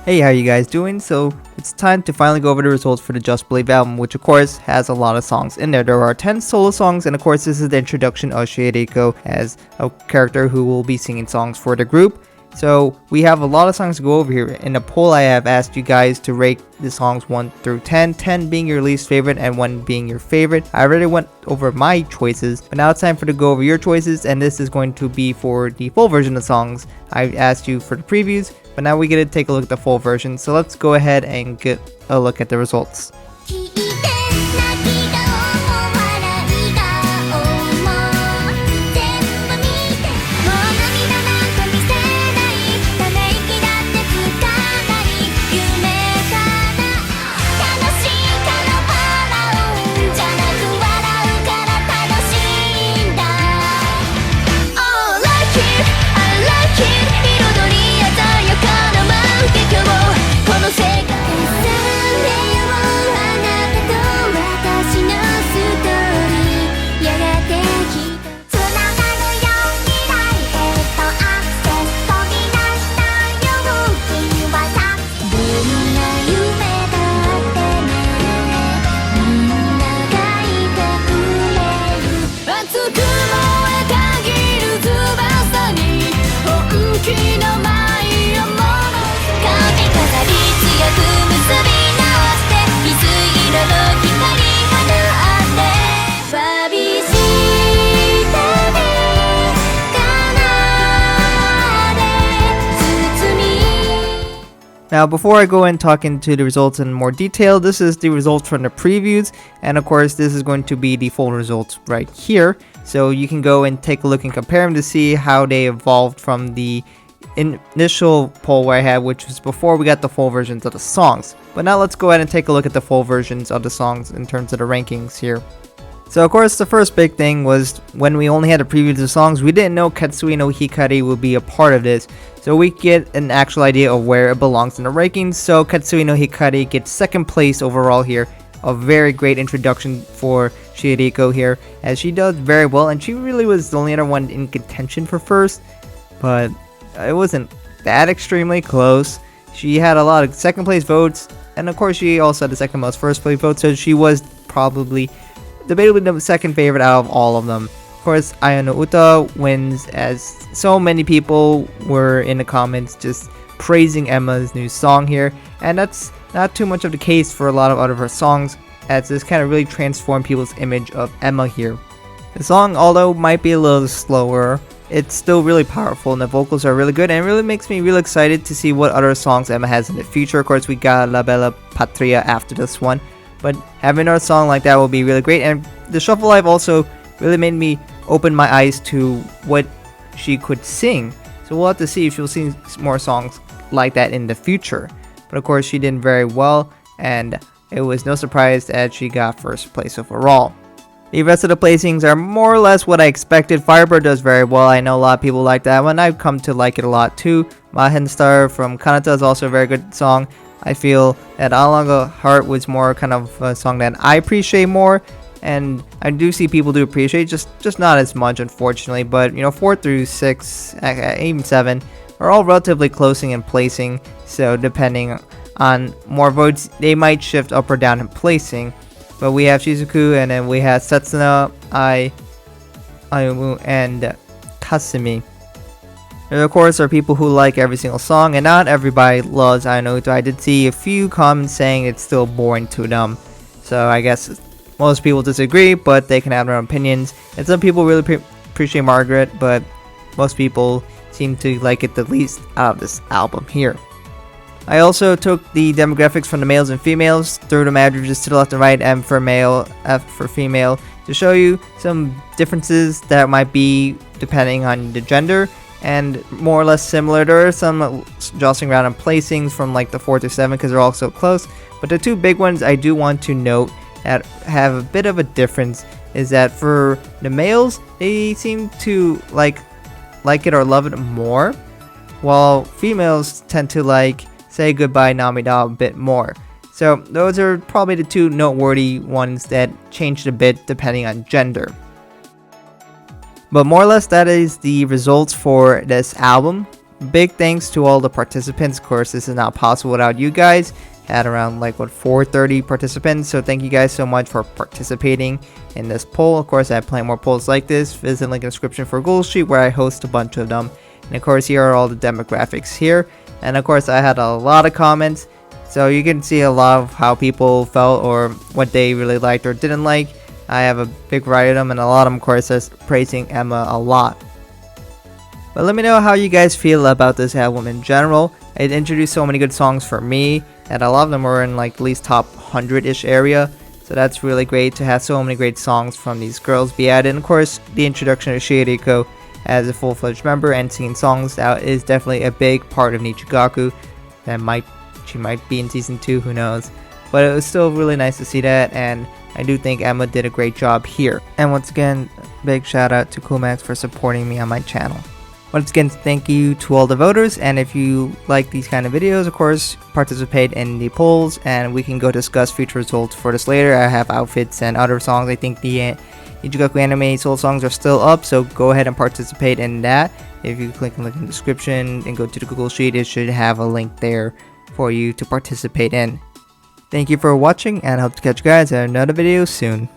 Hey, how you guys doing? So it's time to finally go over the results for the Just Believe album, which of course has a lot of songs in there. There are 10 solo songs, and of course this is the introduction of Shioriko as a character who will be singing songs for the group. So we have a lot of songs to go over here. In the poll, I have asked you guys to rate the songs 1 through 10, 10 being your least favorite and 1 being your favorite. I already went over my choices, but now it's time for to go over your choices, and this is going to be for the full version of songs. I asked you for the previews, but now we get to take a look at the full version. So let's go ahead and get a look at the results. Now before I go in talking to the results in more detail, this is the results from the previews, and of course this is going to be the full results right here. So you can go and take a look and compare them to see how they evolved from the initial poll where I had, which was before we got the full versions of the songs. But now let's go ahead and take a look at the full versions of the songs in terms of the rankings here. So of course the first big thing was when we only had a preview of the songs, we didn't know Ketsui no Hikari would be a part of this. So we get an actual idea of where it belongs in the rankings. So Ketsui no Hikari gets second place overall here. A very great introduction for Shioriko here, as she does very well, and she really was the only other one in contention for first, but it wasn't that extremely close. She had a lot of second place votes, and of course she also had the second most first place votes, so she was probably debatably the second favorite out of all of them. Of course, Aion no Uta wins, as so many people were in the comments just praising Emma's new song here, and that's not too much of the case for a lot of other of her songs, as this kind of really transformed people's image of Emma here. The song, although might be a little slower, it's still really powerful, and the vocals are really good, and it really makes me really excited to see what other songs Emma has in the future. Of course, we got La Bella Patria after this one, but having another song like that will be really great. And the Shuffle Live also really made me open my eyes to what she could sing, so we'll have to see if she'll sing more songs like that in the future. But of course she did very well, and it was no surprise that she got first place overall. The rest of the placings are more or less what I expected. Firebird does very well. I know a lot of people like that one. I've come to like it a lot too. Mahen Star from Kanata is also a very good song. I feel that Alanga Heart was more kind of a song that I appreciate more, and I do see people do appreciate, just not as much, unfortunately. But you know, 4 through 6, even 7 are all relatively close in placing, so depending on more votes they might shift up or down in placing. But we have Shizuku, and then we have Setsuna, Ayumu, and Kasumi. There of course are people who like every single song, and not everybody loves Aion no Uta. I did see a few comments saying it's still boring to them, so I guess most people disagree, but they can have their own opinions. And some people really appreciate Margaret, but most people seem to like it the least out of this album here. I also took the demographics from the males and females, threw them averages to the left and right, M for male, F for female, to show you some differences that might be depending on the gender, and more or less similar. There are some jostling around in placings from like the 4 to 7 because they're all so close, but the two big ones I do want to note that have a bit of a difference is that for the males, they seem to like it or love it more, while females tend to say goodbye Namida a bit more. So those are probably the two noteworthy ones that changed a bit depending on gender. But more or less that is the results for this album. Big thanks to all the participants. Of course, this is not possible without you guys. Had around like 430 participants, so thank you guys so much for participating in this poll. Of course, I have plenty more polls like this. Visit link in the description for Google Sheet where I host a bunch of them. And of course, here are all the demographics here. And of course, I had a lot of comments, so you can see a lot of how people felt or what they really liked or didn't like. I have a big variety of them, and a lot of them, of course, are praising Emma a lot. But let me know how you guys feel about this album in general. It introduced so many good songs for me, and a lot of them were in like at least top 100-ish area. So that's really great to have so many great songs from these girls be added. And of course, the introduction of Shioriko as a full-fledged member and singing songs, that is definitely a big part of Nijigaku. She might be in season 2, who knows. But it was still really nice to see that, and I do think Emma did a great job here. And once again, big shout out to Coolmax for supporting me on my channel. Once again, thank you to all the voters, and if you like these kind of videos, of course, participate in the polls, and we can go discuss future results for this later. I have outfits and other songs. I think the Nijigaku anime soul songs are still up, so go ahead and participate in that. If you click the link in the description and go to the Google Sheet, it should have a link there for you to participate in. Thank you for watching, and I hope to catch you guys in another video soon.